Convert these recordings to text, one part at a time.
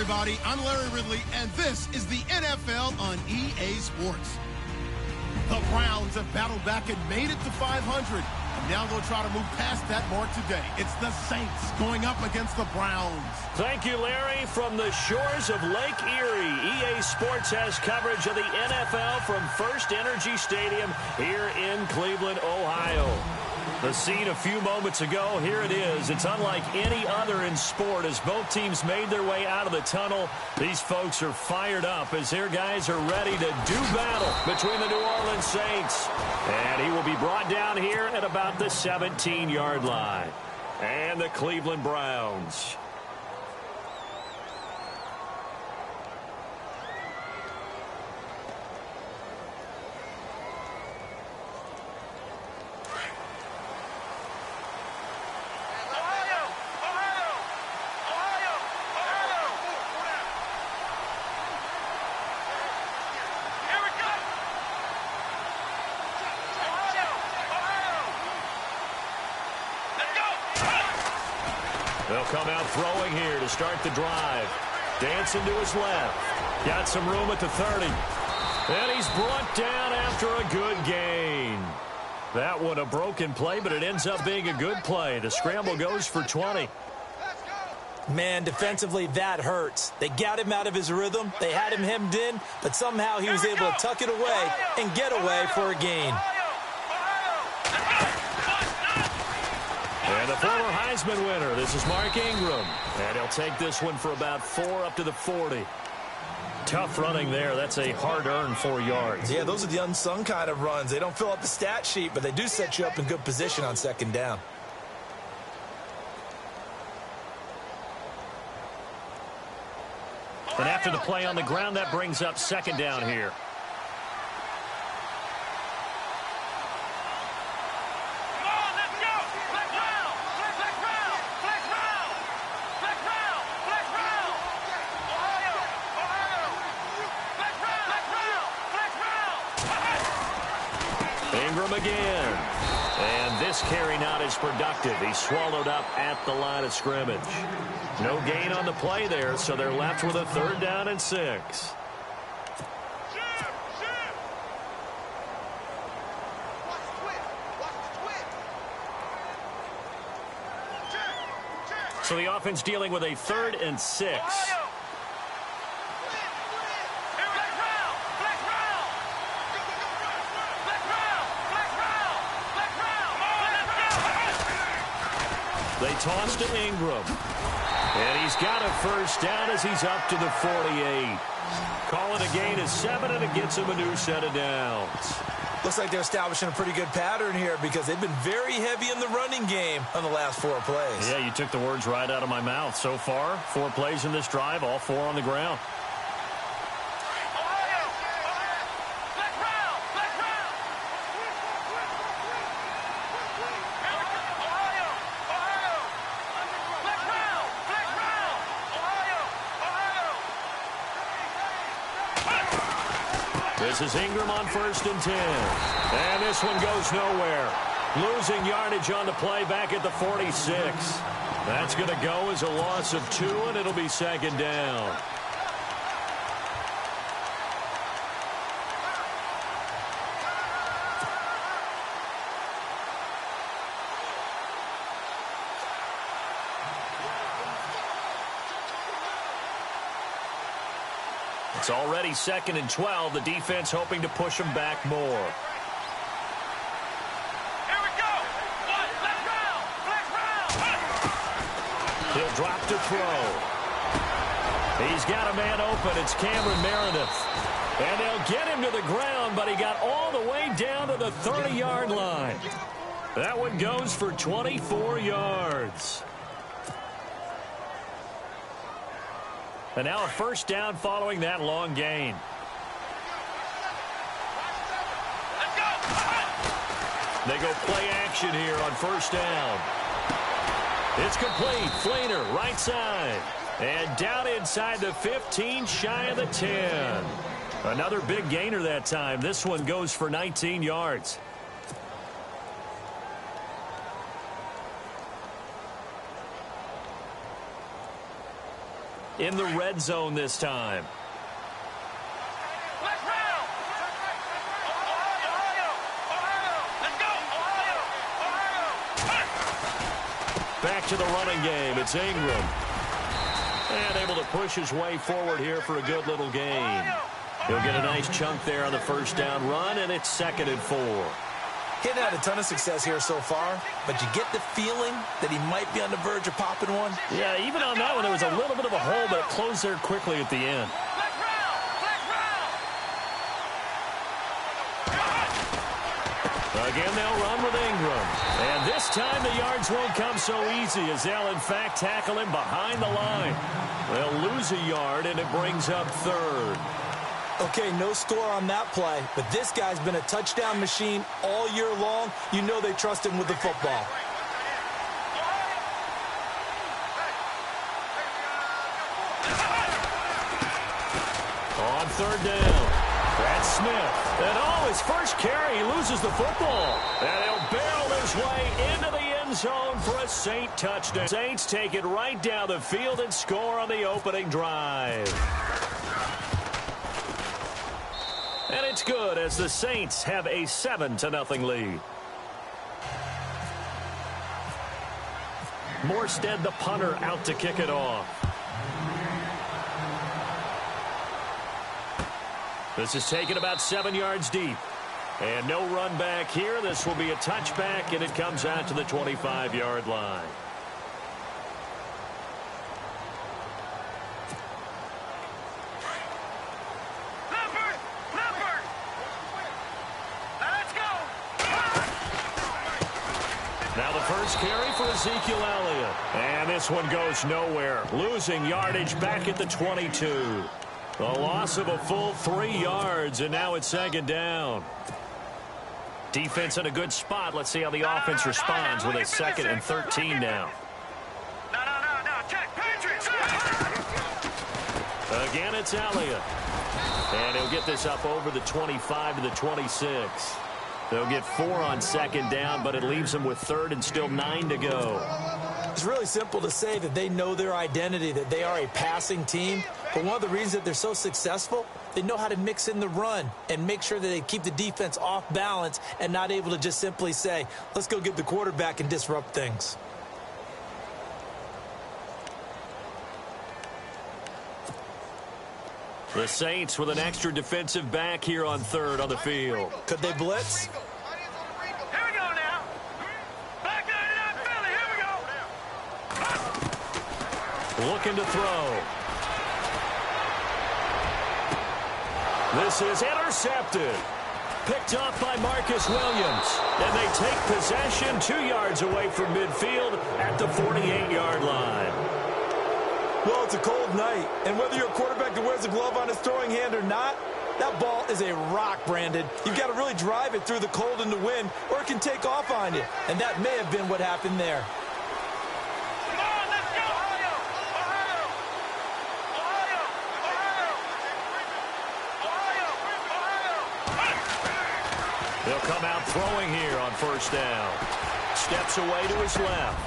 everybody. I'm Larry Ridley, and this is the NFL on EA Sports. The Browns have battled back and made it to 500. And now they'll try to move past that mark today. It's the Saints going up against the Browns. Thank you, Larry. From the shores of Lake Erie, EA Sports has coverage of the NFL from First Energy Stadium here in Cleveland, Ohio. The scene a few moments ago, here it is. It's unlike any other in sport as both teams made their way out of the tunnel. These folks are fired up as their guys are ready to do battle between the New Orleans Saints. And he will be brought down here at about the 17-yard line. And the Cleveland Browns. They'll come out throwing here to start the drive. Dancing to his left. Got some room at the 30. And he's brought down after a good gain. That one a broken play, but it ends up being a good play. The scramble goes for 20. Man, defensively, that hurts. They got him out of his rhythm. They had him hemmed in, but somehow he was able to tuck it away and get away for a gain. And the former Heisman winner, this is Mark Ingram. And he'll take this one for about 4 up to the 40. Tough running there. That's a hard-earned 4 yards. Yeah, those are the unsung kind of runs. They don't fill up the stat sheet, but they do set you up in good position on second down. And after the play on the ground, that brings up second down here. Ingram again. And this carry not as productive. He's swallowed up at the line of scrimmage. No gain on the play there, so they're left with a 3rd down and 6. So the offense dealing with a 3rd and 6. They toss to Ingram. And he's got a 1st down as he's up to the 48. Call it a gain of 7, and it gets him a new set of downs. Looks like they're establishing a pretty good pattern here because they've been very heavy in the running game on the last 4 plays. Yeah, you took the words right out of my mouth. So far, 4 plays in this drive, all 4 on the ground. This is Ingram on 1st and 10. And this one goes nowhere. Losing yardage on the play back at the 46. That's going to go as a loss of 2, and it'll be 2nd down. It's already 2nd and 12. The defense hoping to push them back more. Here we go. Let's round. He'll drop to throw. He's got a man open. It's Cameron Meredith. And they'll get him to the ground, but he got all the way down to the 30-yard line. That one goes for 24 yards. And now a 1st down following that long gain. They go play action here on 1st down. It's complete. Flainer, right side. And down inside the 15, shy of the 10. Another big gainer that time. This one goes for 19 yards. in the red zone this time. Let's round. Ohio. Let's go. Ohio. Back to the running game. It's Ingram. And able to push his way forward here for a good little gain. He'll get a nice chunk there on the first down run, and it's 2nd and 4. He hadn't had a ton of success here so far, but you get the feeling that he might be on the verge of popping one. Yeah, even on that one, there was a little bit of a hole, but it closed there quickly at the end. Let's round. Again, they'll run with Ingram. And this time the yards won't come so easy as they'll, in fact, tackle him behind the line. They'll lose a yard, and it brings up 3rd. Okay, no score on that play, but this guy's been a touchdown machine all year long. You know they trust him with the football. On 3rd down, that's Smith. And his first carry, he loses the football. And he'll barrel his way into the end zone for a Saint touchdown. Saints take it right down the field and score on the opening drive. And it's good as the Saints have a 7-0 lead. Morstead, the punter, out to kick it off. This is taken about 7 yards deep. And no run back here. This will be a touchback, and it comes out to the 25-yard line. Now the first carry for Ezekiel Elliott. And this one goes nowhere. Losing yardage back at the 22. A loss of a full 3 yards, and now it's 2nd down. Defense in a good spot. Let's see how the offense responds with a 2nd and 13 now. No. Check. Patriots. Again, it's Elliott. And he'll get this up over the 25 to the 26. They'll get 4 on 2nd down, but it leaves them with 3rd and still 9 to go. It's really simple to say that they know their identity, that they are a passing team. But one of the reasons that they're so successful, they know how to mix in the run and make sure that they keep the defense off balance and not able to just simply say, let's go get the quarterback and disrupt things. The Saints with an extra defensive back here on 3rd on the field. Could they blitz? Here we go now. Back 99 Philly. Here we go. Looking to throw. This is intercepted. Picked off by Marcus Williams. And they take possession 2 yards away from midfield at the 48-yard line. Well, it's a cold night, and whether you're a quarterback that wears a glove on his throwing hand or not, that ball is a rock, Brandon. You've got to really drive it through the cold and the wind, or it can take off on you. And that may have been what happened there. Come on, let's go. Ohio. They'll come out throwing here on 1st down. Steps away to his left.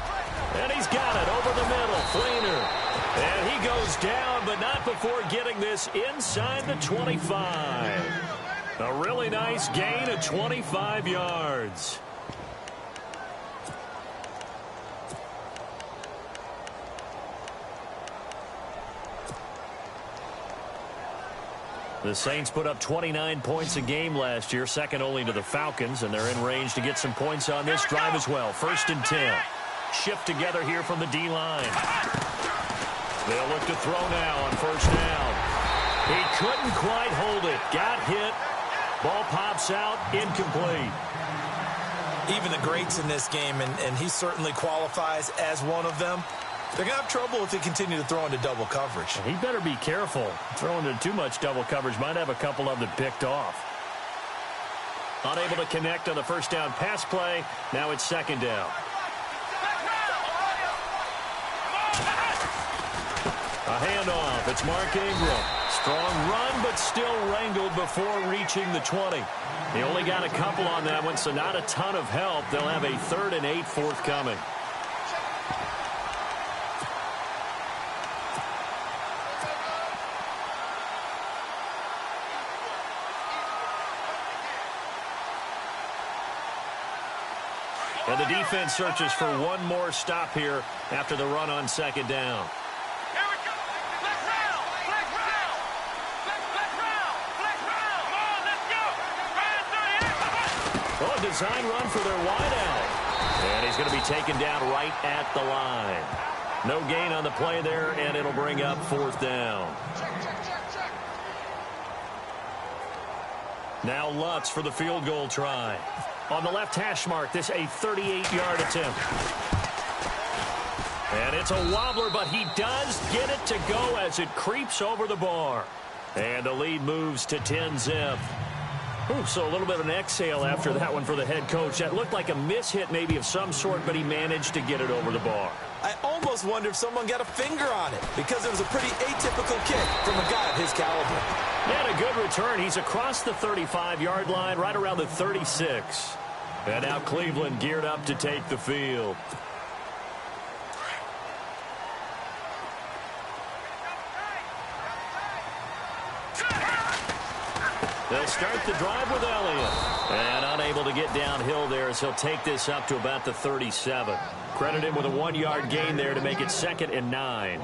And he's got it over the middle. Fleener. And he goes down, but not before getting this inside the 25. A really nice gain of 25 yards. The Saints put up 29 points a game last year, second only to the Falcons, and they're in range to get some points on this drive as well. 1st and 10. Shift together here from the D-line. They'll look to throw now on 1st down. He couldn't quite hold it. Got hit. Ball pops out. Incomplete. Even the greats in this game, and he certainly qualifies as one of them, they're going to have trouble if they continue to throw into double coverage. He better be careful. Throwing into too much double coverage might have a couple of them picked off. Unable to connect on the 1st down pass play. Now it's 2nd down. A handoff. It's Mark Ingram. Strong run, but still wrangled before reaching the 20. He only got a couple on that one, so not a ton of help. They'll have a 3rd and 8 forthcoming. And the defense searches for one more stop here after the run on second down. Here we go. Flex round. Flex round. Flex round. Flex round. Come on, let's go. Ryan 38. Well, a design run for their wideout. And he's going to be taken down right at the line. No gain on the play there, and it'll bring up fourth down. Now Lutz for the field goal try. On the left hash mark, this a 38-yard attempt. And it's a wobbler, but he does get it to go as it creeps over the bar. And the lead moves to 10-zip. So a little bit of an exhale after that one for the head coach. That looked like a mishit maybe of some sort, but he managed to get it over the bar. I almost wonder if someone got a finger on it because it was a pretty atypical kick from a guy of his caliber. And a good return. He's across the 35-yard line, right around the 36. And now Cleveland geared up to take the field. They'll start the drive with Elliott. And unable to get downhill there as he'll take this up to about the 37. Credit him with a 1-yard gain there to make it 2nd and 9.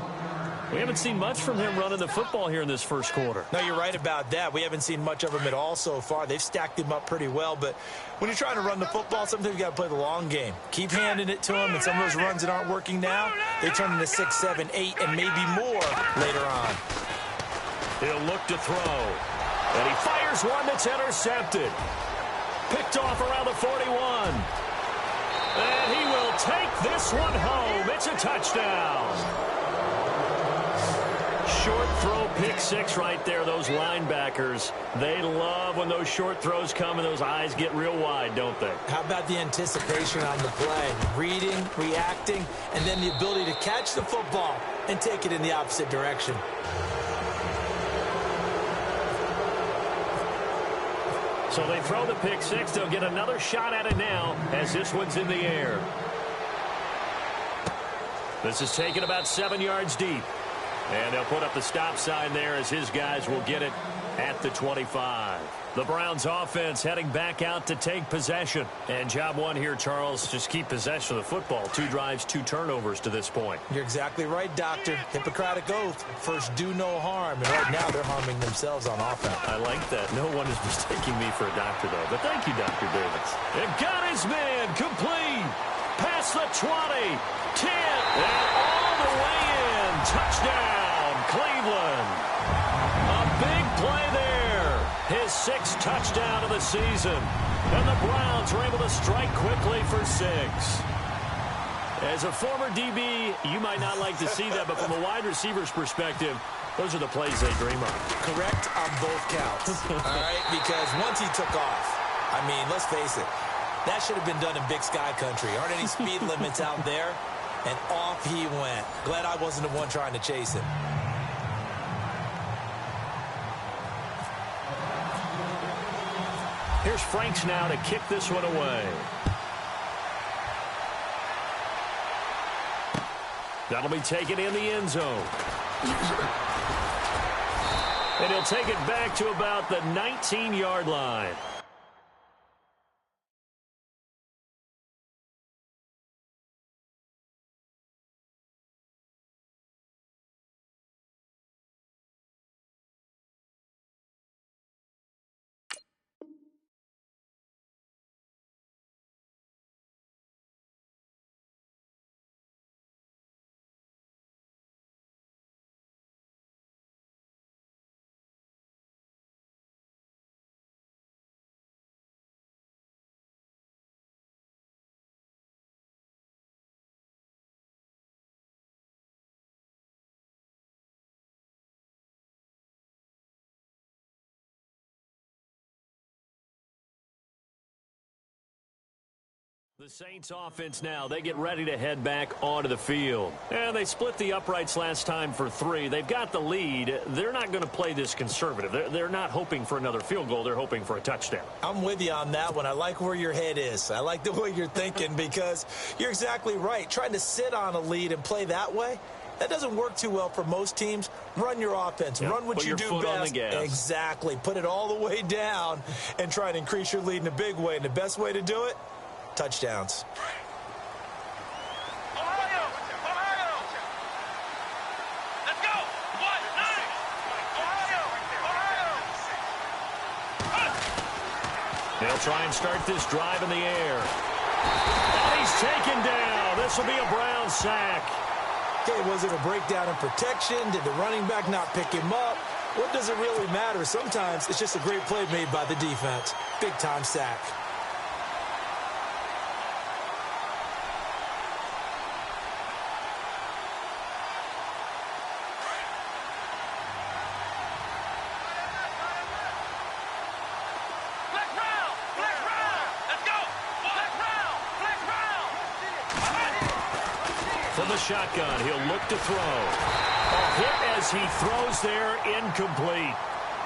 We haven't seen much from him running the football here in this first quarter. No, you're right about that. We haven't seen much of him at all so far. They've stacked him up pretty well, but when you're trying to run the football, sometimes you got to play the long game. Keep handing it to him, and some of those runs that aren't working now, they turn into 6, 7, 8, and maybe more later on. He'll look to throw. And he fires one that's intercepted. Picked off around the 41. And he will take this one home. It's a touchdown. Short throw, pick six right there. Those linebackers, they love when those short throws come and those eyes get real wide, don't they? How about the anticipation on the play? Reading, reacting, and then the ability to catch the football and take it in the opposite direction. So they throw the pick six. They'll get another shot at it now as this one's in the air. This is taken about 7 yards deep. And they'll put up the stop sign there as his guys will get it at the 25. The Browns offense heading back out to take possession. And job one here, Charles, just keep possession of the football. 2 drives, 2 turnovers to this point. You're exactly right, Doctor. Hippocratic oath. First, do no harm. And right now, they're harming themselves on offense. I like that. No one is mistaking me for a doctor, though. But thank you, Dr. Davis. And got his man complete. Past the 20, 10, and all the way in. Touchdown, Cleveland. A big play there. His 6th touchdown of the season. And the Browns were able to strike quickly for 6. As a former DB, you might not like to see that, but from a wide receiver's perspective, those are the plays they dream of. Correct on both counts. All right, because once he took off, I mean, let's face it, that should have been done in Big Sky Country. Aren't any speed limits out there? And off he went. Glad I wasn't the one trying to chase him. Here's Franks now to kick this one away. That'll be taken in the end zone. And he'll take it back to about the 19-yard line. The Saints offense now, they get ready to head back onto the field. And they split the uprights last time for 3. They've got the lead. They're not going to play this conservative. They're not hoping for another field goal. They're hoping for a touchdown. I'm with you on that one. I like where your head is. I like the way you're thinking because you're exactly right. Trying to sit on a lead and play that way, that doesn't work too well for most teams. Run your offense. Yep. Run what Put you your do foot best. on the gas. Exactly. Put it all the way down and try and increase your lead in a big way. And the best way to do it, touchdowns. They'll try and start this drive in the air. And he's taken down. This will be a Brown sack. Okay, was it a breakdown in protection? Did the running back not pick him up? What does it really matter? Sometimes it's just a great play made by the defense. Big-time sack. From the shotgun, he'll look to throw. A hit as he throws there, incomplete.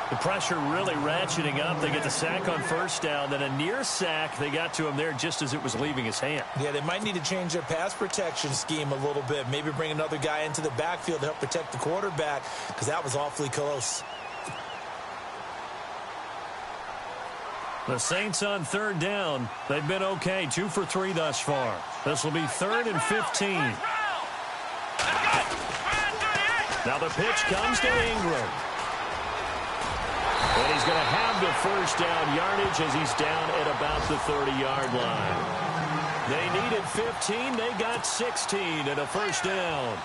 The pressure really ratcheting up. They get the sack on first down, then a near sack. They got to him there just as it was leaving his hand. Yeah, they might need to change their pass protection scheme a little bit. Maybe bring another guy into the backfield to help protect the quarterback, because that was awfully close. The Saints on third down. They've been okay, 2 for 3 thus far. This will be 3rd and 15. Now the pitch comes to Ingram. And he's going to have the first down yardage as he's down at about the 30-yard line. They needed 15. They got 16 and a first down.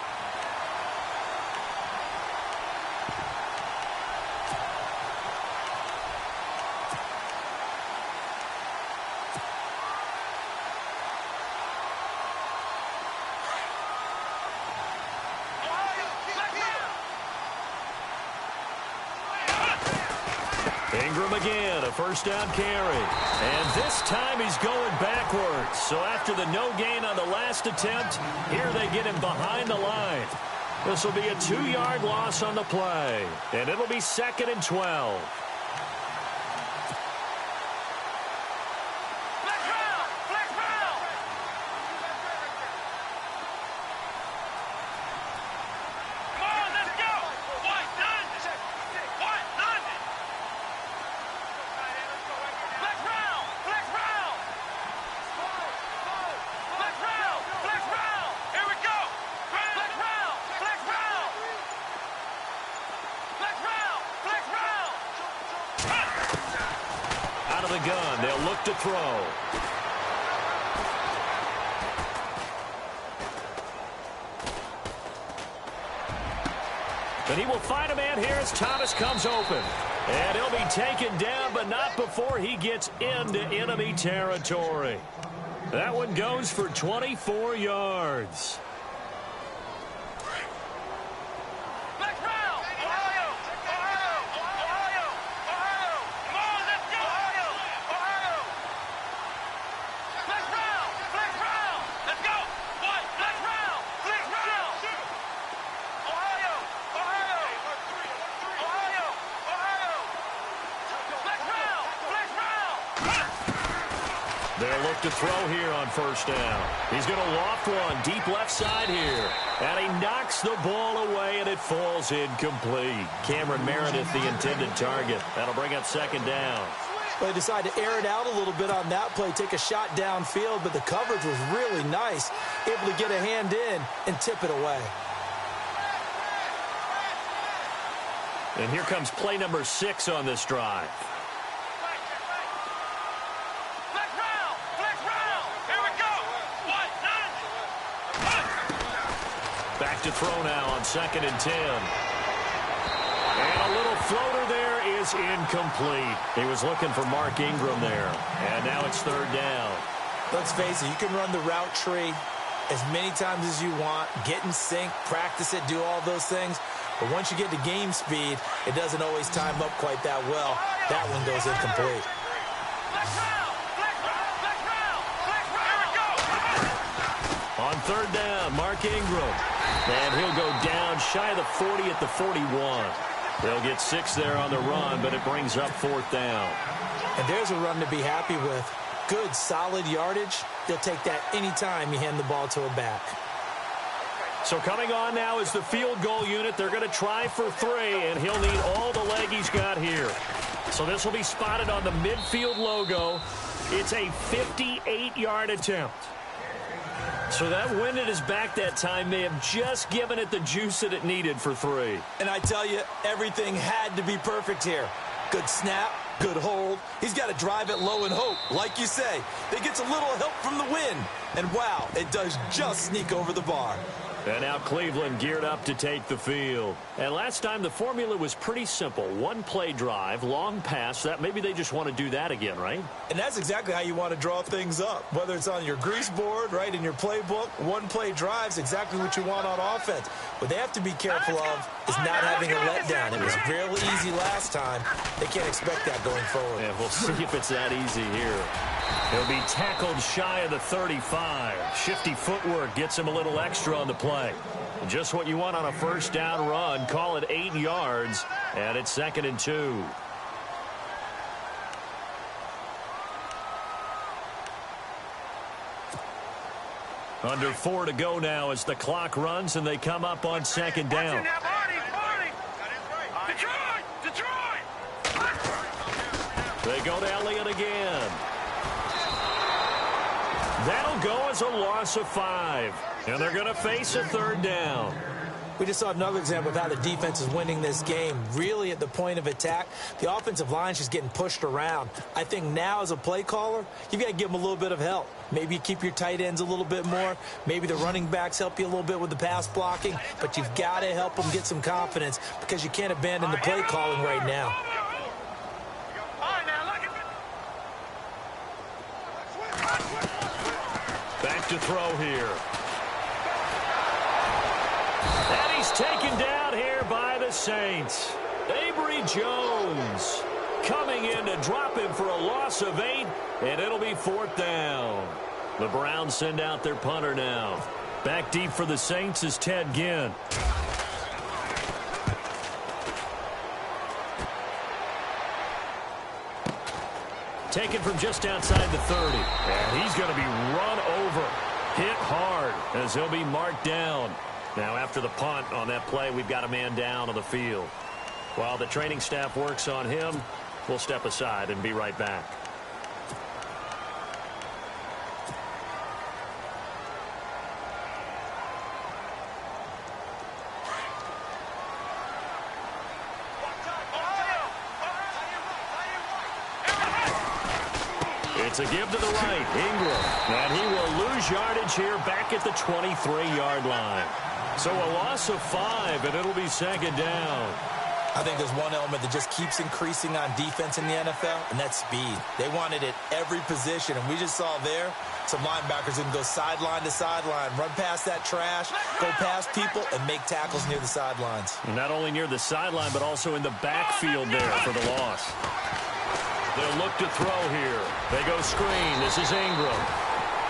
Ingram again, a first down carry. And this time he's going backwards. So after the no gain on the last attempt, here they get him behind the line. This will be a 2-yard loss on the play. And it'll be 2nd and 12. Out of the gun, they'll look to throw. And he will find a man here as Thomas comes open. And he'll be taken down, but not before he gets into enemy territory. That one goes for 24 yards. They'll look to throw here on first down. He's going to loft one deep left side here. And he knocks the ball away, and it falls incomplete. Cameron Meredith, the intended target. That'll bring up 2nd down. Well, they decided to air it out a little bit on that play, take a shot downfield, but the coverage was really nice. Able to get a hand in and tip it away. And here comes play number 6 on this drive. Back to throw now on 2nd and 10. And a little floater there is incomplete. He was looking for Mark Ingram there. And now it's 3rd down. Let's face it, you can run the route tree as many times as you want, get in sync, practice it, do all those things. But once you get to game speed, it doesn't always time up quite that well. That one goes incomplete. On 3rd down, Mark Ingram. And he'll go down shy of the 40 at the 41. They'll get 6 there on the run, but it brings up 4th down. And there's a run to be happy with. Good, solid yardage. They'll take that anytime you hand the ball to a back. So coming on now is the field goal unit. They're going to try for 3, and he'll need all the leg he's got here. So this will be spotted on the midfield logo. It's a 58-yard attempt. So that wind at his back that time may have just given it the juice that it needed for 3. And I tell you, everything had to be perfect here. Good snap, Good hold. He's got to drive it low and hope. Like you say, it gets a little help from the wind. And wow, it does just sneak over the bar. And now Cleveland geared up to take the field. And last time the formula was pretty simple. One play drive, long pass. That maybe they just want to do that again, right? And that's exactly how you want to draw things up. Whether it's on your grease board, right, in your playbook, one play drive is exactly what you want on offense. What they have to be careful of is not having a letdown. It was fairly easy last time. They can't expect that going forward. Yeah, we'll see if it's that easy here. He'll be tackled shy of the 35. Shifty footwork gets him a little extra on the play. Just what you want on a first down run. Call it 8 yards, and it's 2nd and 2. Under 4 to go now as the clock runs and they come up on 2nd down. They go to Elliott again. That'll go as a loss of 5. And they're going to face a 3rd down. We just saw another example of how the defense is winning this game. Really at the point of attack, the offensive line's just getting pushed around. I think now as a play caller, you've got to give them a little bit of help. Maybe you keep your tight ends a little bit more. Maybe the running backs help you a little bit with the pass blocking. But you've got to help them get some confidence because you can't abandon the play calling right now. Back to throw here. And he's taken down here by the Saints. Avery Jones coming in to drop him for a loss of 8, and it'll be 4th down. The Browns send out their punter now. Back deep for the Saints is Ted Ginn. Taken from just outside the 30. And he's going to be run over. Hit hard as he'll be marked down. Now after the punt on that play, we've got a man down on the field. While the training staff works on him, we'll step aside and be right back. It's a give to the right, Ingram. And he will lose yardage here back at the 23-yard line. So a loss of 5, and it'll be 2nd down. I think there's one element that just keeps increasing on defense in the NFL, and that's speed. They want it at every position, and we just saw there some linebackers who can go sideline to sideline, run past that trash, go past people, and make tackles near the sidelines. And not only near the sideline, but also in the backfield there for the loss. They'll look to throw here. They go screen. This is Ingram.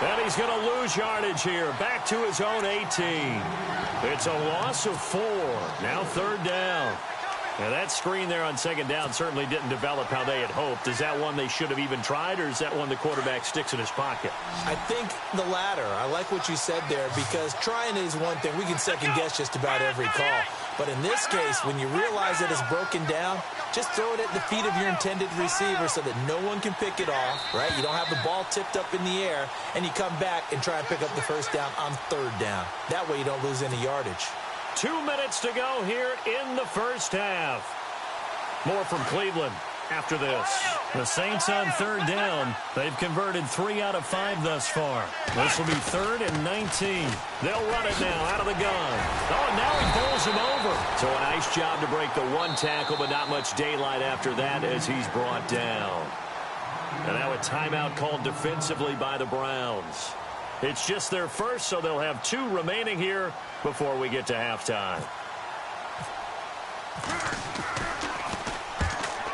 And he's going to lose yardage here. Back to his own 18. It's a loss of 4. Now 3rd down. And that screen there on 2nd down certainly didn't develop how they had hoped. Is that one they should have even tried, or is that one the quarterback sticks in his pocket? I think the latter. I like what you said there, because trying is one thing. We can second-guess just about every call. But in this case, when you realize that it's broken down, just throw it at the feet of your intended receiver so that no one can pick it off, right? You don't have the ball tipped up in the air, and you come back and try and pick up the 1st down on 3rd down. That way you don't lose any yardage. 2 minutes to go here in the 1st half. More from Cleveland after this. The Saints on 3rd down. They've converted 3 out of 5 thus far. This will be 3rd and 19. They'll run it now out of the gun. Oh, and now he bowls him over. So a nice job to break the 1 tackle, but not much daylight after that as he's brought down. And now a timeout called defensively by the Browns. It's just their first, so they'll have 2 remaining here before we get to halftime.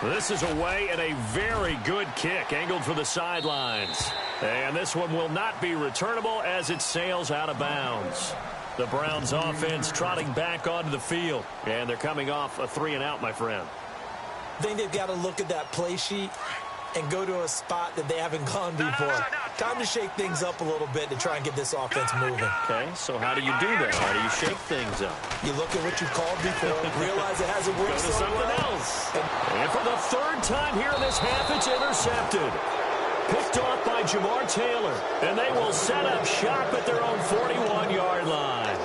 This is away and a very good kick angled for the sidelines. And this one will not be returnable as it sails out of bounds. The Browns offense trotting back onto the field. And they're coming off a 3-and-out, my friend. I think they've got to look at that play sheet and go to a spot that they haven't gone before. Time to shake things up a little bit to try and get this offense moving. Okay, so how do you do that? How do you shake things up? You look at what you called before, realize it hasn't worked Go to something else. And for the 3rd time here in this half, it's intercepted. Picked off by Jamar Taylor. And they will set up shop at their own 41-yard line.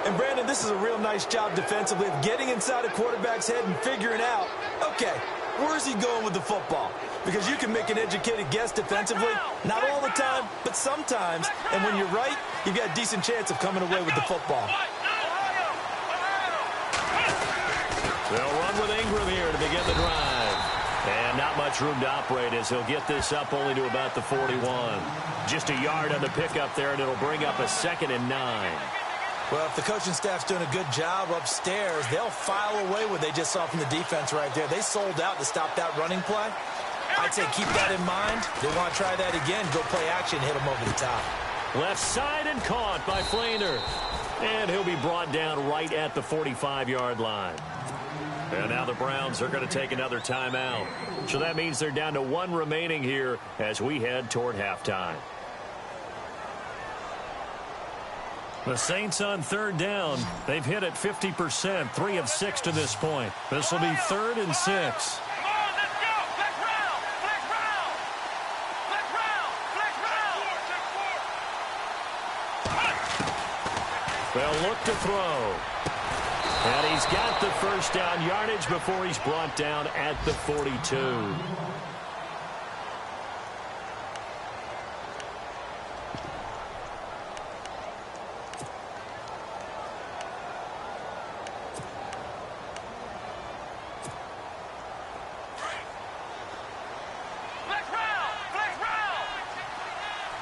And, Brandon, this is a real nice job defensively of getting inside a quarterback's head and figuring out, okay, Where's he going with the football? Because you can make an educated guess defensively, not all the time, but sometimes. And when you're right, you've got a decent chance of coming away with the football. They'll run with Ingram here to begin the drive. And not much room to operate as he'll get this up only to about the 41. Just a yard on the pickup there, and it'll bring up a 2nd and 9. Well, if the coaching staff's doing a good job upstairs, they'll file away what they just saw from the defense right there. They sold out to stop that running play. I'd say keep that in mind. They want to try that again, go play action, hit them over the top. Left side and caught by Flainer. And he'll be brought down right at the 45-yard line. And now the Browns are going to take another timeout. So that means they're down to 1 remaining here as we head toward halftime. The Saints on 3rd down. They've hit it 50%, 3 of 6 to this point. This will be 3rd and 6. They'll look to throw. And he's got the first down yardage before he's brought down at the 42.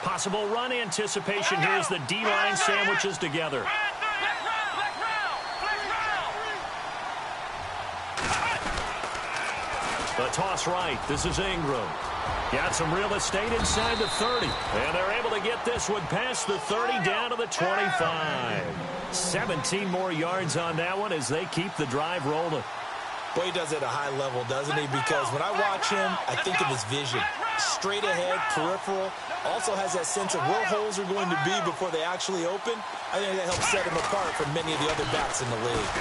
Possible run anticipation here as the D-line sandwiches together. The toss right. This is Ingram. Got some real estate inside the 30. And they're able to get this one past the 30 down to the 25. 17 more yards on that one as they keep the drive rolling. Boy, he does it at a high level, doesn't he? Because when I watch him, I think of his vision. Straight ahead, peripheral. Also has that sense of where holes are going to be before they actually open. I think that helps set him apart from many of the other backs in the league.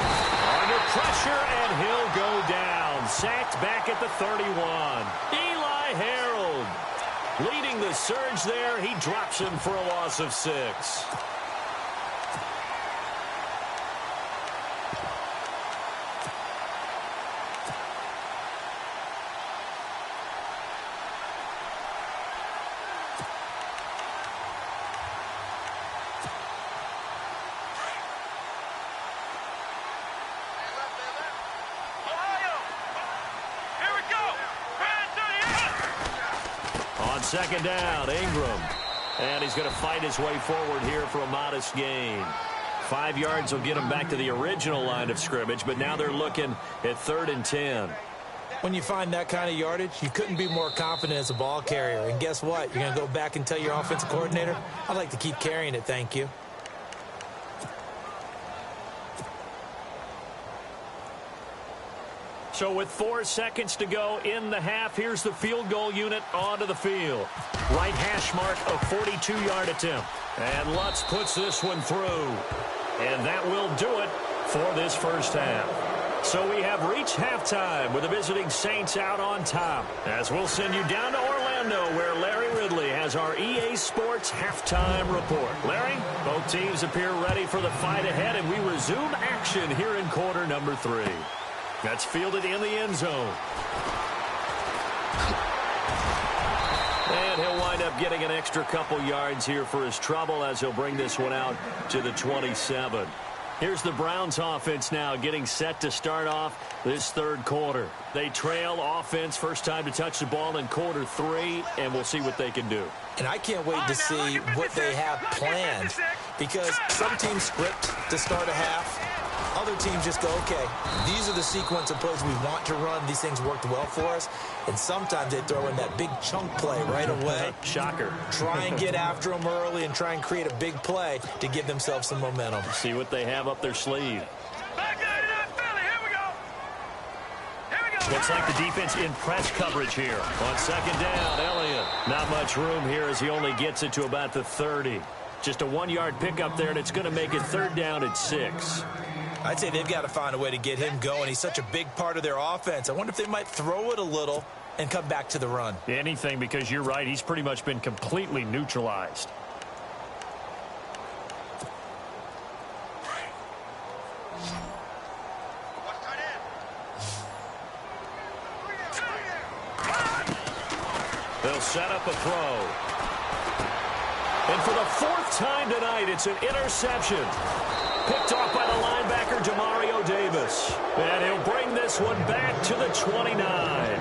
Under pressure, and he'll go down. Sacked back at the 31. Eli Harold leading the surge there. He drops him for a loss of 6. Second down, Ingram. And he's going to fight his way forward here for a modest gain. 5 yards will get him back to the original line of scrimmage, but now they're looking at 3rd and 10. When you find that kind of yardage, you couldn't be more confident as a ball carrier. And guess what? You're going to go back and tell your offensive coordinator, I'd like to keep carrying it, thank you. So with 4 seconds to go in the half, here's the field goal unit onto the field. Right hash mark, a 42-yard attempt. And Lutz puts this one through. And that will do it for this first half. So we have reached halftime with the visiting Saints out on top. As we'll send you down to Orlando where Larry Ridley has our EA Sports halftime report. Larry, both teams appear ready for the fight ahead, and we resume action here in quarter number 3. That's fielded in the end zone. And he'll wind up getting an extra couple yards here for his trouble as he'll bring this one out to the 27. Here's the Browns offense now getting set to start off this 3rd quarter. They trail offense, first time to touch the ball in quarter 3, and we'll see what they can do. And I can't wait to see what they have planned, because some teams script to start a half. Other teams just go, okay, these are the sequence of plays we want to run. These things worked well for us. And sometimes they throw in that big chunk play right away. Shocker. Try and get after them early and try and create a big play to give themselves some momentum. See what they have up their sleeve. Looks like the defense in press coverage here. On 2nd down, Elliott. Not much room here as he only gets it to about the 30. Just a 1-yard pickup there, and it's going to make it 3rd down at 6. I'd say they've got to find a way to get him going. He's such a big part of their offense. I wonder if they might throw it a little and come back to the run. Anything, because you're right. He's pretty much been completely neutralized. They'll set up a throw. And for the fourth time tonight, it's an interception. Picked off by the linebacker, Demario Davis. And he'll bring this one back to the 29.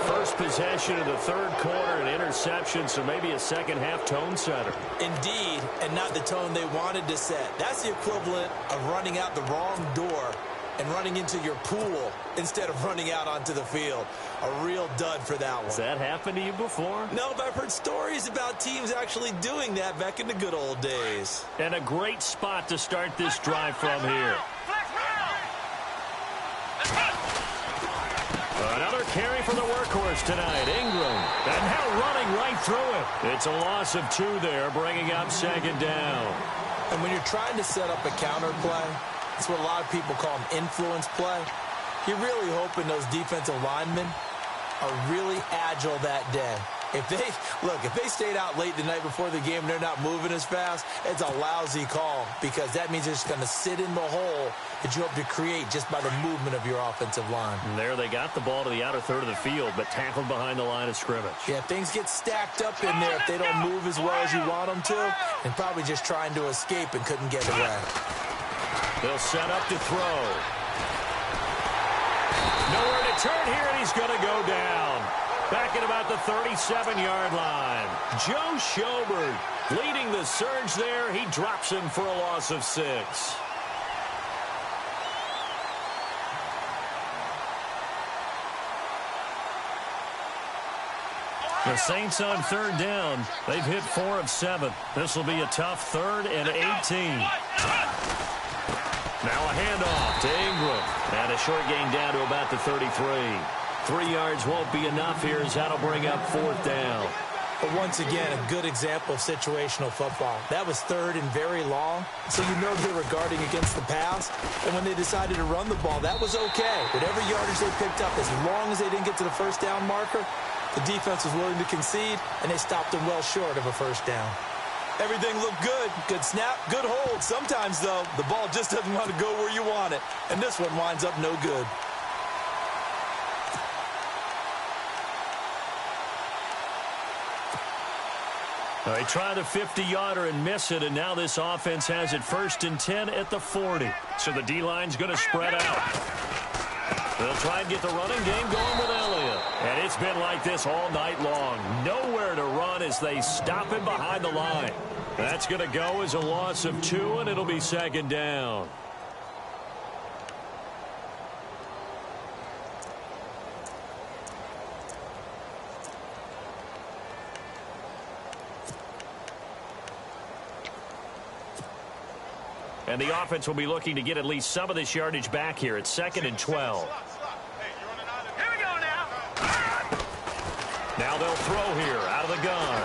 First possession of the third quarter, an interception, so maybe a second-half tone setter. Indeed, and not the tone they wanted to set. That's the equivalent of running out the wrong door and running into your pool instead of running out onto the field. A real dud for that one. Has that happened to you before? No, but I've heard stories about teams actually doing that back in the good old days. And a great spot to start this drive from here. Another carry for the workhorse tonight, Ingram. And now running right through it. It's a loss of 2 there, bringing up second down. And when you're trying to set up a counter play, it's what a lot of people call an influence play. You're really hoping those defensive linemen are really agile that day. If they stayed out late the night before the game and they're not moving as fast, it's a lousy call because that means they're just going to sit in the hole that you hope to create just by the movement of your offensive line. And there they got the ball to the outer third of the field, but tackled behind the line of scrimmage. Yeah, things get stacked up in there if they don't move as well as you want them to, and probably just trying to escape and couldn't get away. They'll set up to throw. Nowhere to turn here, and he's going to go down. Back at about the 37-yard line. Joe Schobert leading the surge there. He drops him for a loss of 6. The Saints on third down. They've hit 4 of 7. This will be a tough 3rd and 18. Now a handoff to Ingram. And a short gain down to about the 33. 3 yards won't be enough here as that'll bring up 4th down. But once again, a good example of situational football. That was 3rd and very long, so you know they were guarding against the pass. And when they decided to run the ball, that was okay. Whatever yardage they picked up, as long as they didn't get to the first down marker, the defense was willing to concede, and they stopped them well short of a first down. Everything looked good. Good snap, good hold. Sometimes, though, the ball just doesn't want to go where you want it. And this one winds up no good. They try the 50-yarder and miss it, and now this offense has it 1st and 10 at the 40. So the D-line's going to spread out. They'll try and get the running game going with Elliott. And it's been like this all night long. Nowhere to run as they stop him behind the line. That's going to go as a loss of 2, and it'll be 2nd down. And the offense will be looking to get at least some of this yardage back here. It's 2nd and 12. Here we go now. Now they'll throw here out of the gun.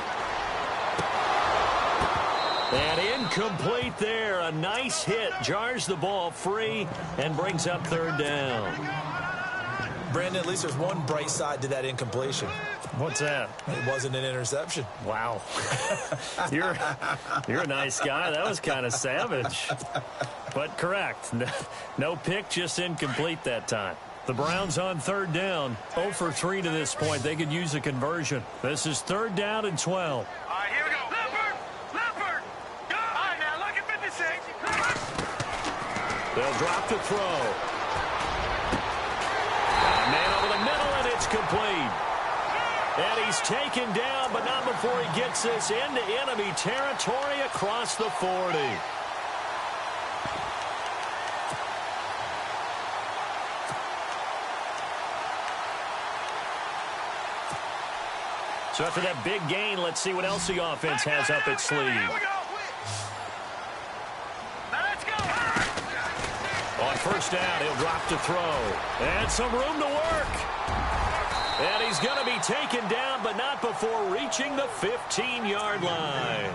And incomplete there. A nice hit. Jars the ball free and brings up 3rd down. Brandon, at least there's one bright side to that incompletion. What's that? It wasn't an interception. Wow. You're a nice guy. That was kind of savage. But correct. No pick, just incomplete that time. The Browns on 3rd down. 0 for 3 to this point. They could use a conversion. This is 3rd down and 12. All right, here we go. Leopard. Go. All right, now look at 56. They'll drop the throw. Man over the middle, and it's complete. And he's taken down, but not before he gets this into enemy territory across the 40. So after that big gain, let's see what else the offense has up its sleeve. On 1st down, he'll drop to throw. And some room to work. And he's going to be taken down, but not before reaching the 15-yard line.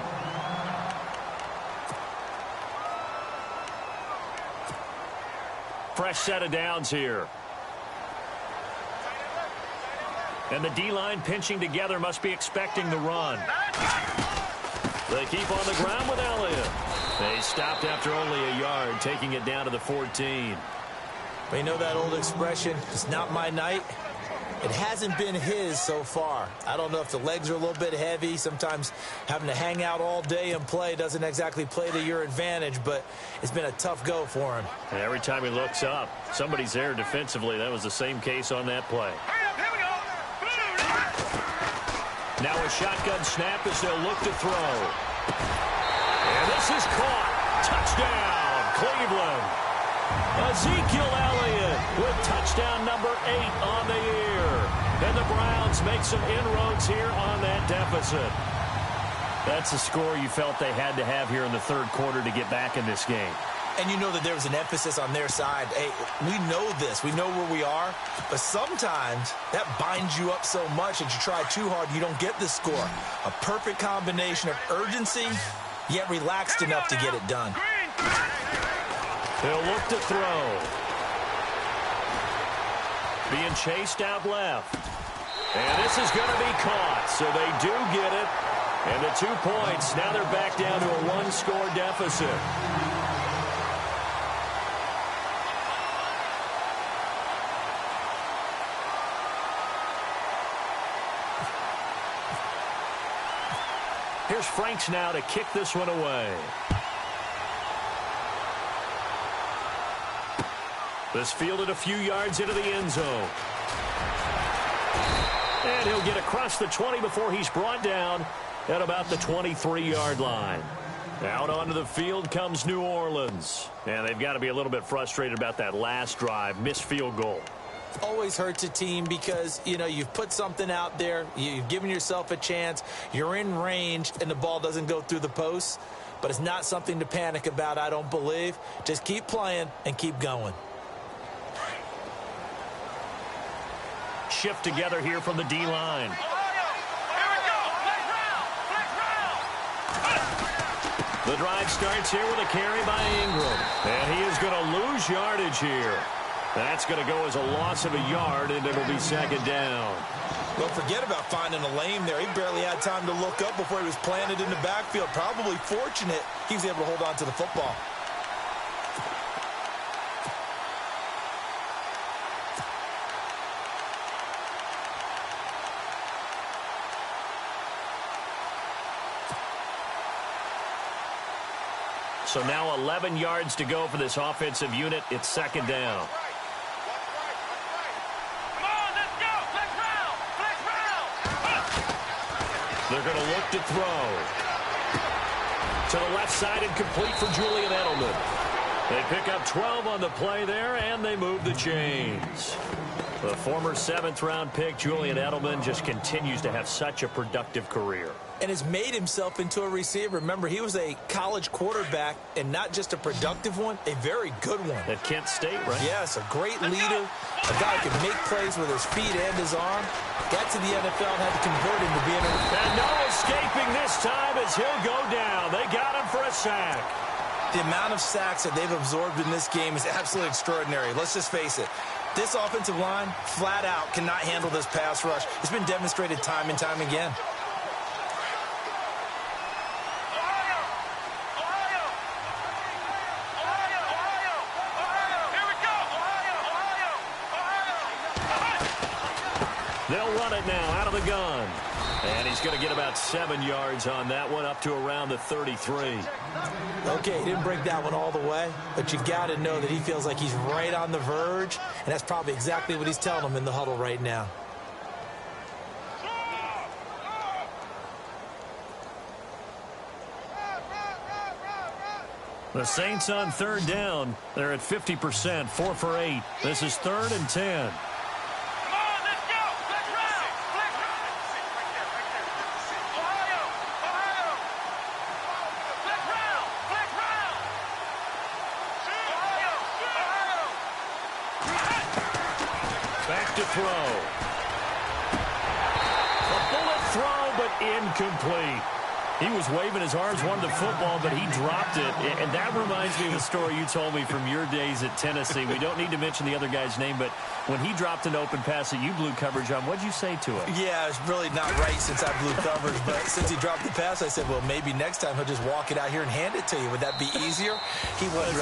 Fresh set of downs here. And the D-line pinching together must be expecting the run. They keep on the ground with Elliott. They stopped after only a yard, taking it down to the 14. But you know that old expression, it's not my night. It hasn't been his so far. I don't know if the legs are a little bit heavy. Sometimes having to hang out all day and play doesn't exactly play to your advantage, but it's been a tough go for him. And every time he looks up, somebody's there defensively. That was the same case on that play. Now a shotgun snap as they'll look to throw. And this is caught. Touchdown, Cleveland. Ezekiel Elliott with touchdown number 8 on the year. And the Browns make some inroads here on that deficit. That's a score you felt they had to have here in the third quarter to get back in this game. And you know that there was an emphasis on their side. Hey, we know this. We know where we are. But sometimes that binds you up so much that you try too hard, you don't get the score. A perfect combination of urgency, yet relaxed enough to get it done. He'll look to throw. Being chased out left. And this is going to be caught. So they do get it. And the 2 points. Now they're back down to a 1-score deficit. Here's Franks now to kick this one away. This fielded a few yards into the end zone. And he'll get across the 20 before he's brought down at about the 23-yard line. Out onto the field comes New Orleans. And they've got to be a little bit frustrated about that last drive, missed field goal. Always hurts a team because, you know, you've put something out there, you've given yourself a chance, you're in range, and the ball doesn't go through the posts. But it's not something to panic about, I don't believe. Just keep playing and keep going. Shift together here from the D-line. The drive starts here with a carry by Ingram. And he is going to lose yardage here. That's going to go as a loss of a yard, and it'll be second down. Don't forget about finding a lane there. He barely had time to look up before he was planted in the backfield. Probably fortunate he was able to hold on to the football. So now 11 yards to go for this offensive unit. It's second down. They're going to look to throw. To the left side and complete for Julian Edelman. They pick up 12 on the play there, and they move the chains. The former 7th-round pick, Julian Edelman, just continues to have such a productive career. And has made himself into a receiver. Remember, he was a college quarterback, and not just a productive one, a very good one. At Kent State, right? Yes, a great leader, a guy who can make plays with his feet and his arm. Got to the NFL and had to convert him to being a... And no escaping this time as he'll go down. They got him for a sack. The amount of sacks that they've absorbed in this game is absolutely extraordinary. Let's just face it. This offensive line, flat out, cannot handle this pass rush. It's been demonstrated time and time again. They'll run it now out of the gun. And he's going to get about 7 yards on that one, up to around the 33. Okay, he didn't break that one all the way, but you got to know that he feels like he's right on the verge, and that's probably exactly what he's telling them in the huddle right now. The Saints on third down. They're at 50%, 4 for 8. This is 3rd and 10. Back to throw. A bullet throw, but incomplete. He was waving his arms, wanted the football, but he dropped it. And that reminds me of a story you told me from your days at Tennessee. We don't need to mention the other guy's name, but when he dropped an open pass that you blew coverage on, what'd you say to him? Yeah, it's really not right since I blew coverage, but since he dropped the pass, I said, well, maybe next time he'll just walk it out here and hand it to you. Would that be easier? He wasn't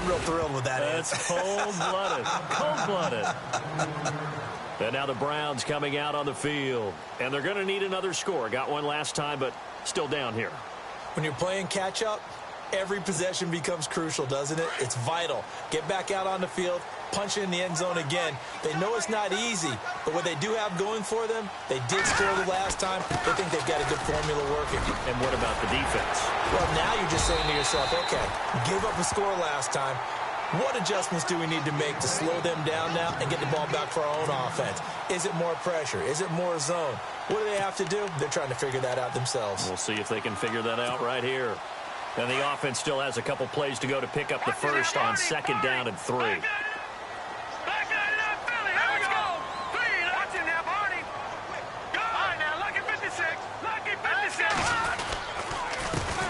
real thrilled with that. That's cold-blooded. Cold-blooded. And now the Browns coming out on the field. And they're going to need another score. Got one last time, but still down here. When you're playing catch-up, every possession becomes crucial, doesn't it? It's vital. Get back out on the field, punch it in the end zone again. They know it's not easy, but what they do have going for them, they did score the last time. They think they've got a good formula working. And what about the defense? Well, now you're just saying to yourself, okay, gave up a score last time. What adjustments do we need to make to slow them down now and get the ball back for our own offense? Is it more pressure? Is it more zone? What do they have to do? They're trying to figure that out themselves. We'll see if they can figure that out right here. And the offense still has a couple plays to go to pick up the first on 2nd down and 3.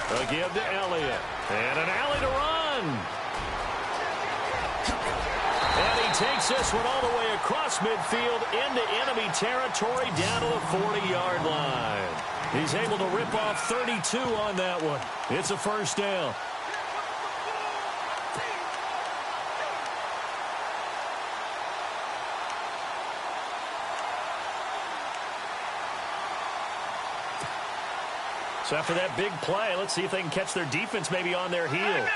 A give to Elliott. And an alley to run. And he takes this one all the way across midfield into enemy territory down to the 40-yard line. He's able to rip off 32 on that one. It's a first down. So after that big play, let's see if they can catch their defense maybe on their heels.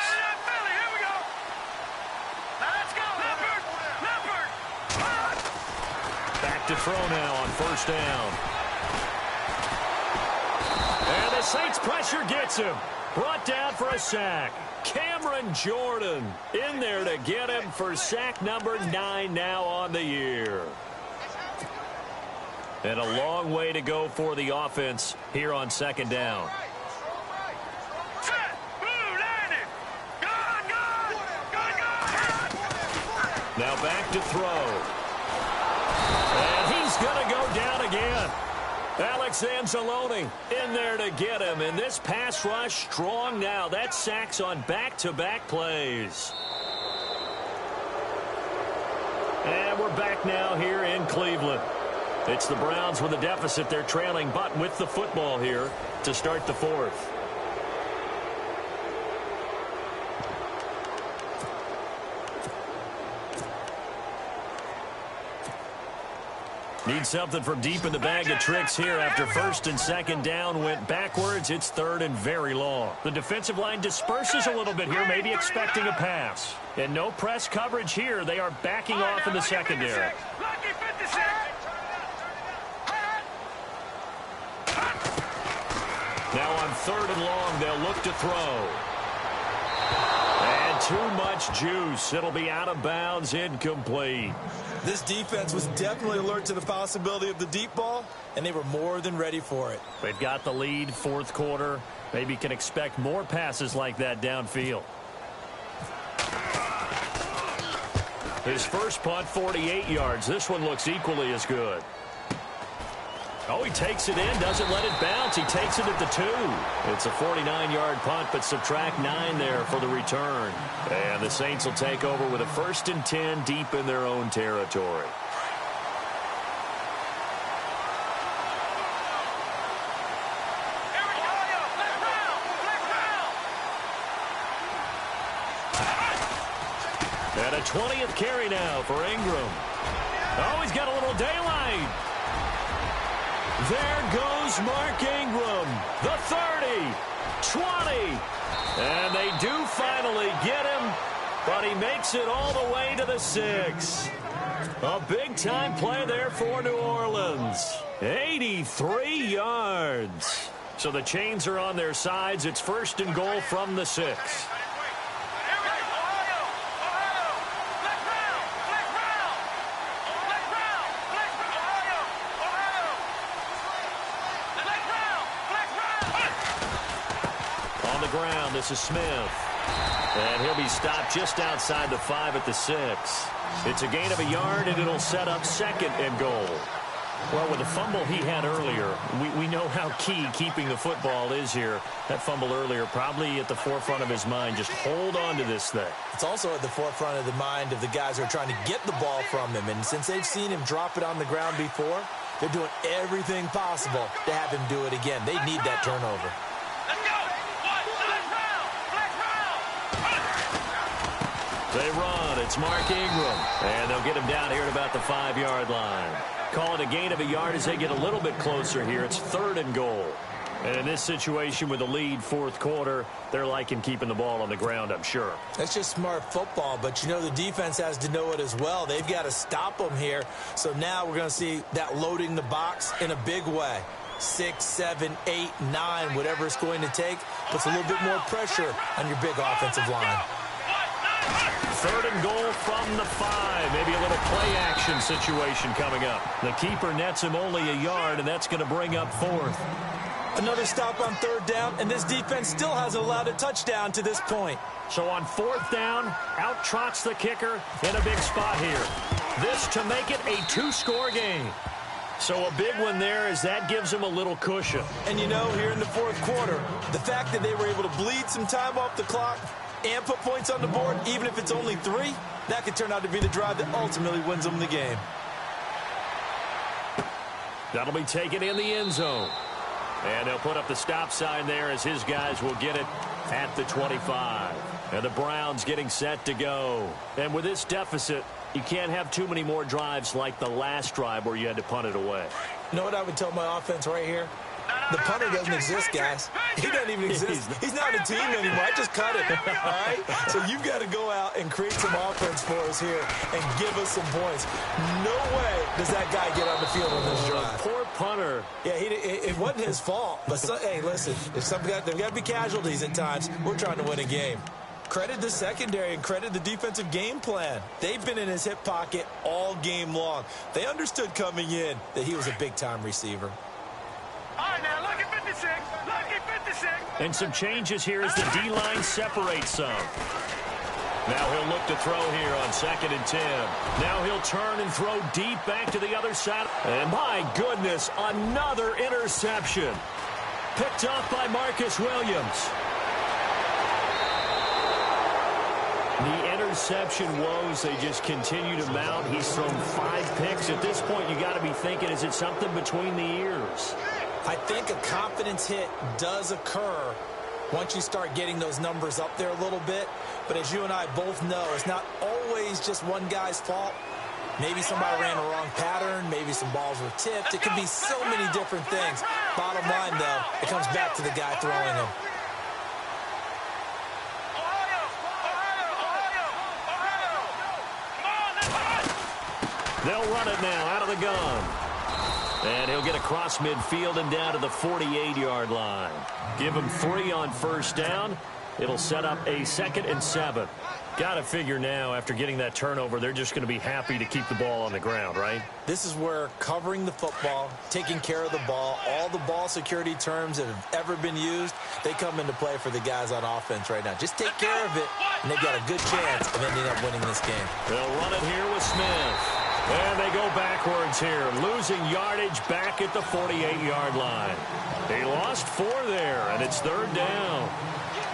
Back to throw now on first down. And the Saints pressure gets him. Brought down for a sack. Cameron Jordan in there to get him for sack number 9 now on the year. And a long way to go for the offense here on 2nd down. Now back to throw. And he's going to go down again. Alex Anzalone in there to get him. And this pass rush strong now. That's sacks on back-to-back plays. And we're back now here in Cleveland. It's the Browns with a deficit. They're trailing, but with the football here to start the 4th. Need something from deep in the bag of tricks here after 1st and 2nd down went backwards. It's 3rd and very long. The defensive line disperses a little bit here, maybe expecting a pass. And no press coverage here. They are backing off in the secondary. Now on 3rd and long, they'll look to throw. And too much juice. It'll be out of bounds, incomplete. This defense was definitely alert to the possibility of the deep ball, and they were more than ready for it. They've got the lead, 4th quarter. Maybe can expect more passes like that downfield. His first punt, 48 yards. This one looks equally as good. Oh, he takes it in, doesn't let it bounce. He takes it at the 2. It's a 49-yard punt, but subtract 9 there for the return. And the Saints will take over with a 1st and 10 deep in their own territory. And a 20th carry now for Ingram. Oh, he's got a little daylight. There goes Mark Ingram, the 30, 20, and they do finally get him, but he makes it all the way to the 6. A big-time play there for New Orleans, 83 yards. So the chains are on their sides. It's 1st and goal from the 6. Ground. This is Smith. And he'll be stopped just outside the 5 at the 6. It's a gain of a yard, and it'll set up 2nd and goal. Well, with the fumble he had earlier, we know how key keeping the football is here. That fumble earlier probably at the forefront of his mind. Just hold on to this thing. It's also at the forefront of the mind of the guys who are trying to get the ball from him. And since they've seen him drop it on the ground before, they're doing everything possible to have him do it again. They need that turnover. They run. It's Mark Ingram. And they'll get him down here at about the 5-yard line. Call it a gain of a yard as they get a little bit closer here. It's 3rd and goal. And in this situation with the lead, fourth quarter, they're liking keeping the ball on the ground, I'm sure. That's just smart football, but you know the defense has to know it as well. They've got to stop them here. So now we're going to see that loading the box in a big way. 6, 7, 8, 9, whatever it's going to take, puts a little bit more pressure on your big offensive line. 3rd and goal from the 5. Maybe a little play action situation coming up. The keeper nets him only a yard, and that's going to bring up 4th. Another stop on 3rd down, and this defense still hasn't allowed a touchdown to this point. So on 4th down, out trots the kicker in a big spot here. This to make it a 2-score game. So a big one there as that gives them a little cushion. And you know, here in the fourth quarter, the fact that they were able to bleed some time off the clock and put points on the board, even if it's only 3, that could turn out to be the drive that ultimately wins them the game. That'll be taken in the end zone. And they'll put up the stop sign there as his guys will get it at the 25. And the Browns getting set to go. And with this deficit, you can't have too many more drives like the last drive where you had to punt it away. You know what I would tell my offense right here? The punter doesn't exist, guys. He doesn't even exist. He's not a team anymore. I just cut it. All right? So you've got to go out and create some offense for us here and give us some points. No way does that guy get on the field on this drive. Poor punter. Yeah, it wasn't his fault. But, hey, listen, if there's got to be casualties at times, we're trying to win a game. Credit the secondary and credit the defensive game plan. They've been in his hip pocket all game long. They understood coming in that he was a big-time receiver. All right, now, lucky 56. Lucky 56. And some changes here as the D-line separates some. Now he'll look to throw here on 2nd and 10. Now he'll turn and throw deep back to the other side. And my goodness, another interception. Picked off by Marcus Williams. The interception woes, they just continue to mount. He's thrown 5 picks. At this point, you got to be thinking, is it something between the ears? I think a confidence hit does occur once you start getting those numbers up there a little bit. But as you and I both know, it's not always just one guy's fault. Maybe somebody ran a wrong pattern. Maybe some balls were tipped. It could be so many different things. Bottom line, though, it comes back to the guy throwing them. They'll run it now out of the gun. And he'll get across midfield and down to the 48-yard line. Give him 3 on 1st down. It'll set up a 2nd and 7. Got to figure now, after getting that turnover, they're just going to be happy to keep the ball on the ground, right? This is where covering the football, taking care of the ball, all the ball security terms that have ever been used, they come into play for the guys on offense right now. Just take care of it, and they've got a good chance of ending up winning this game. They'll run it here with Smith. And they go backwards here, losing yardage back at the 48-yard line. They lost 4 there, and it's 3rd down.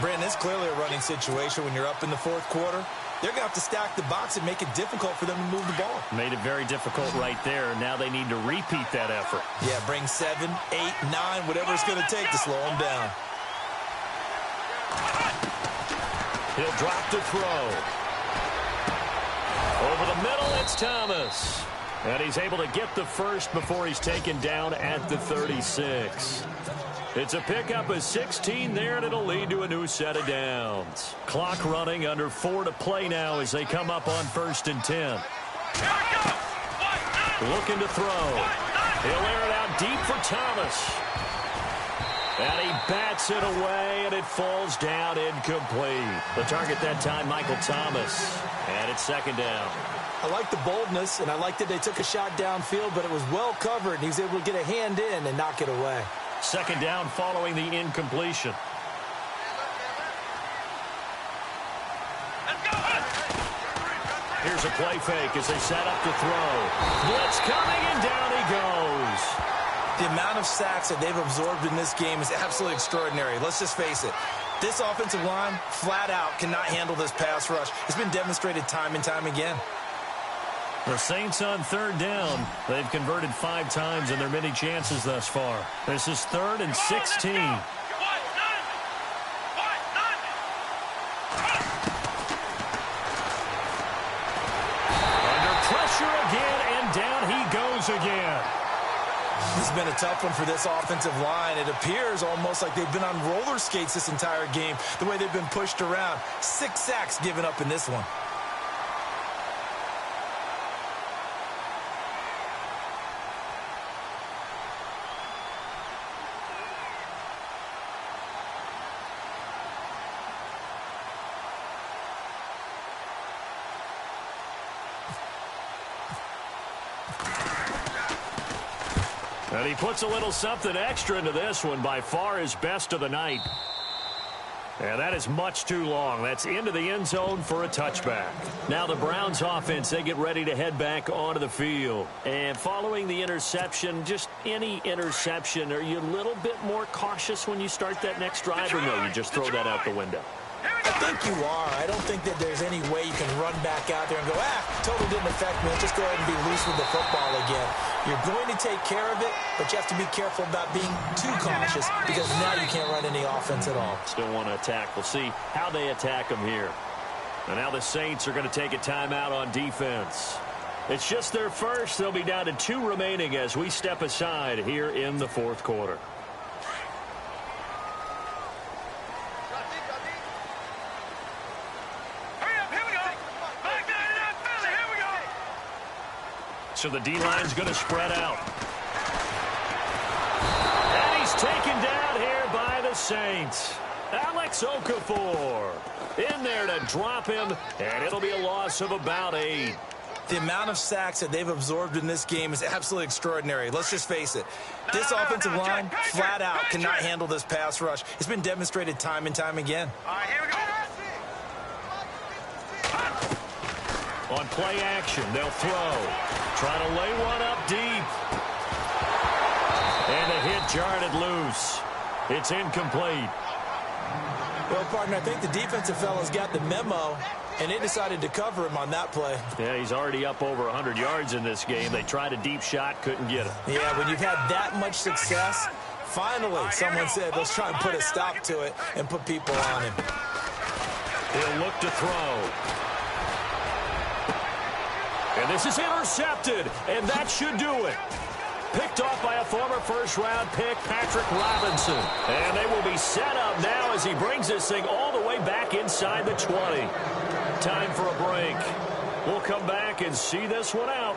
Brandon, it's clearly a running situation when you're up in the fourth quarter. They're going to have to stack the box and make it difficult for them to move the ball. Made it very difficult right there. Now they need to repeat that effort. Yeah, bring 7, 8, 9, whatever it's going to take to slow them down. He'll drop to throw. Over the middle, it's Thomas. And he's able to get the first before he's taken down at the 36. It's a pickup of 16 there, and it'll lead to a new set of downs. Clock running, under 4 to play now as they come up on 1st and 10. Looking to throw. He'll air it out deep for Thomas. And he bats it away, and it falls down incomplete. The target that time, Michael Thomas. And it's 2nd down. I like the boldness, and I like that they took a shot downfield, but it was well covered, and he was able to get a hand in and knock it away. 2nd down following the incompletion. Here's a play fake as they set up to throw. Blitz coming, and down he goes. The amount of sacks that they've absorbed in this game is absolutely extraordinary. Let's just face it. This offensive line, flat out, cannot handle this pass rush. It's been demonstrated time and time again. The Saints on 3rd down. They've converted 5 times in their many chances thus far. This is 3rd and 16. down he goes again. This has been a tough one for this offensive line. It appears almost like they've been on roller skates this entire game, the way they've been pushed around. 6 sacks given up in this one. And he puts a little something extra into this one, by far his best of the night. And that is much too long. That's into the end zone for a touchback. Now the Browns offense, they get ready to head back onto the field. And following the interception, just any interception, are you a little bit more cautious when you start that next drive, or no, you just throw that out the window? I think you are. I don't think that there's any way you can run back out there and go, totally didn't affect me. Let's just go ahead and be loose with the football again. You're going to take care of it, but you have to be careful about being too cautious, because now you can't run any offense at all. Still want to attack. We'll see how they attack them here. And now the Saints are going to take a timeout on defense. It's just their first. They'll be down to 2 remaining as we step aside here in the fourth quarter. So the D-line's going to spread out. And he's taken down here by the Saints. Alex Okafor in there to drop him, and it'll be a loss of about 8. The amount of sacks that they've absorbed in this game is absolutely extraordinary. Let's just face it. This offensive line, flat out, cannot handle this pass rush. It's been demonstrated time and time again. All right, here we go. On play action, they'll throw. Trying to lay one up deep. And a hit jarred it loose. It's incomplete. Well, partner, I think the defensive fellas got the memo, and they decided to cover him on that play. Yeah, he's already up over 100 yards in this game. They tried a deep shot, couldn't get it. Yeah, when you've had that much success, finally someone said, let's try and put a stop to it and put people on him. He'll look to throw. And this is intercepted, and that should do it. Picked off by a former first-round pick, Patrick Robinson. And they will be set up now as he brings this thing all the way back inside the 20. Time for a break. We'll come back and see this one out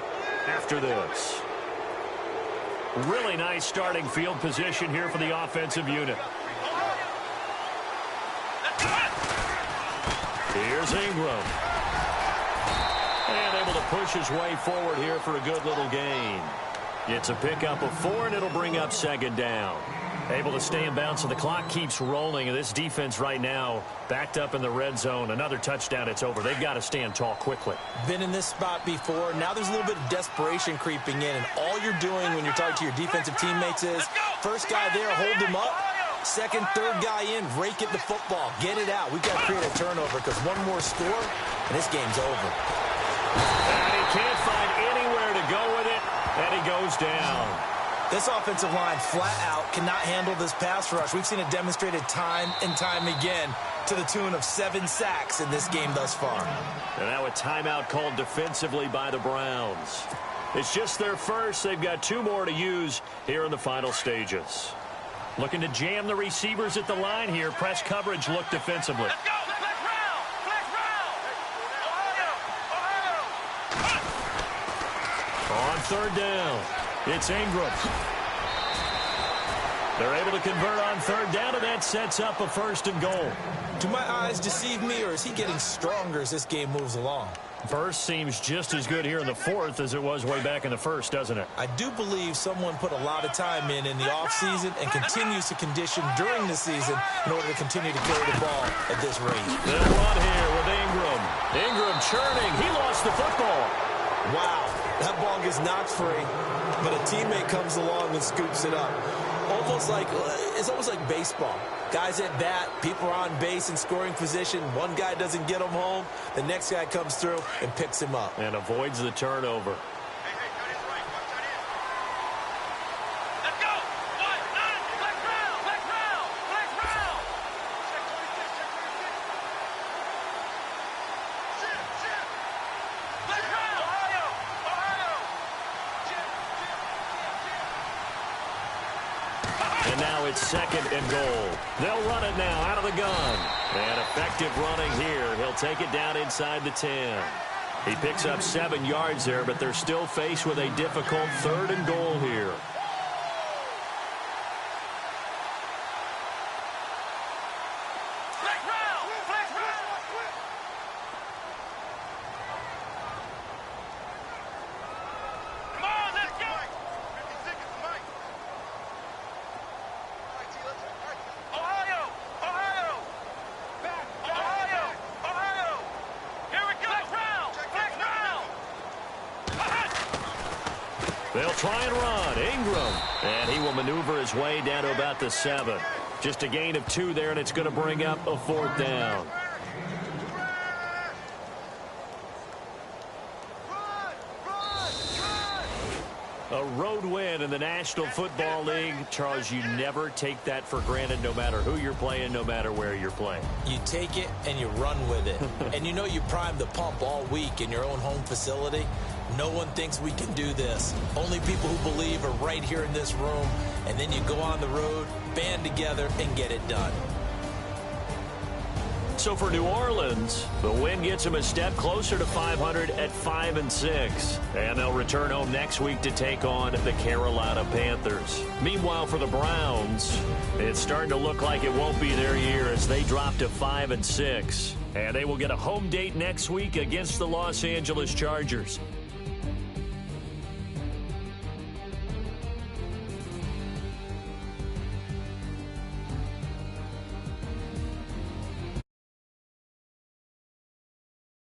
after this. Really nice starting field position here for the offensive unit. Here's Ingram. And able to push his way forward here for a good little gain. It's a pickup of 4, and it'll bring up second down. Able to stay in bounds, so the clock keeps rolling. And this defense right now backed up in the red zone. Another touchdown, it's over. They've got to stand tall quickly. Been in this spot before. Now there's a little bit of desperation creeping in. And all you're doing when you're talking to your defensive teammates is, first guy there, hold him up. Second, third guy in, rake at the football. Get it out. We've got to create a turnover, because one more score, and this game's over. And he can't find anywhere to go with it, and he goes down. This offensive line flat out cannot handle this pass rush. We've seen it demonstrated time and time again, to the tune of 7 sacks in this game thus far. And now a timeout called defensively by the Browns. It's just their first. They've got 2 more to use here in the final stages. Looking to jam the receivers at the line here. Press coverage look defensively. Let's go. Flex round. Flex round. Ohio. On third down, it's Ingram. They're able to convert on third down, and that sets up a 1st and goal. Do my eyes deceive me, or is he getting stronger as this game moves along? Burst seems just as good here in the 4th as it was way back in the 1st, doesn't it? I do believe someone put a lot of time in the offseason and continues to condition during the season in order to continue to carry the ball at this rate. They'll run here with Ingram. Ingram churning. He lost the football. Wow, that ball gets knocked free, but a teammate comes along and scoops it up. It's almost like baseball. Guys at bat, people are on base in scoring position. One guy doesn't get him home. The next guy comes through and picks him up. And avoids the turnover. Let's go. Flex round. Flex round. Flex round. Flex round. Ohio. now it's 2nd and goal. They'll run it now out of the gun. And effective running here. He'll take it down inside the 10. He picks up 7 yards there, but they're still faced with a difficult 3rd and goal here. They'll try and run. Ingram. And he will maneuver his way down to about the 7. Just a gain of 2 there, and it's going to bring up a 4th down. A road win in the National Football League. Charles, you never take that for granted no matter who you're playing, no matter where you're playing. You take it and you run with it. And you know you primed the pump all week in your own home facility. No one thinks we can do this. Only people who believe are right here in this room. And then you go on the road, band together, and get it done. So for New Orleans, the win gets them a step closer to 500 at 5-6. And they'll return home next week to take on the Carolina Panthers. Meanwhile, for the Browns, it's starting to look like it won't be their year as they drop to 5-6. And they will get a home date next week against the Los Angeles Chargers.